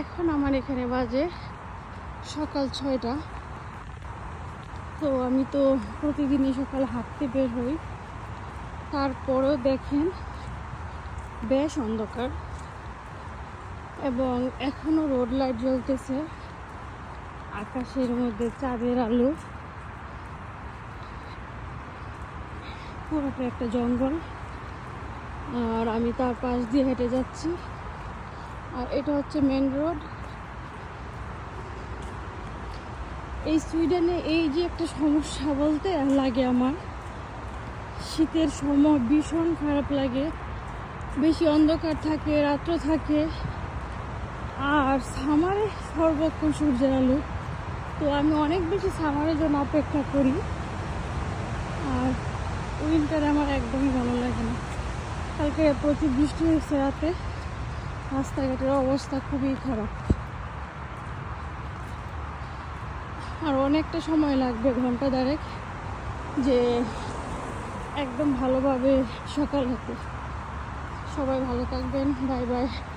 এখন আমার এখানে বাজে সকাল 6টা। তো আমি তো প্রতিদিনই সকালে হাঁটতে বের হই, তারপরেও দেখেন বেশ অন্ধকার এবং এখনো রোড লাইট জ্বলতেছে, আকাশের মধ্যে চাঁদের আলো, পুরোটা একটা জঙ্গল। আর আমি তার পাশ দিয়ে হেঁটে যাচ্ছি, আর এটা হচ্ছে মেন রোড। এই সুইডেনে এই যে একটা সমস্যা বলতে লাগে আমার, শীতের সময় ভীষণ খারাপ লাগে, বেশি অন্ধকার থাকে, রাত্র থাকে, আর সামারে সর্বক্ষণ সূর্যের আলো। তো আমি অনেক বেশি সামারের জন্য অপেক্ষা করি, আর উইন্টারে আমার একদমই ভালো লাগে না। কালকে প্রচুর বৃষ্টি হয়েছে রাতে, রাস্তাঘাটের অবস্থা খুবই খারাপ, আর অনেকটা সময় লাগবে, ঘন্টা দেড়েক, যে একদম ভালোভাবে সকাল হতে। সবাই ভালো থাকবেন, বাই বাই।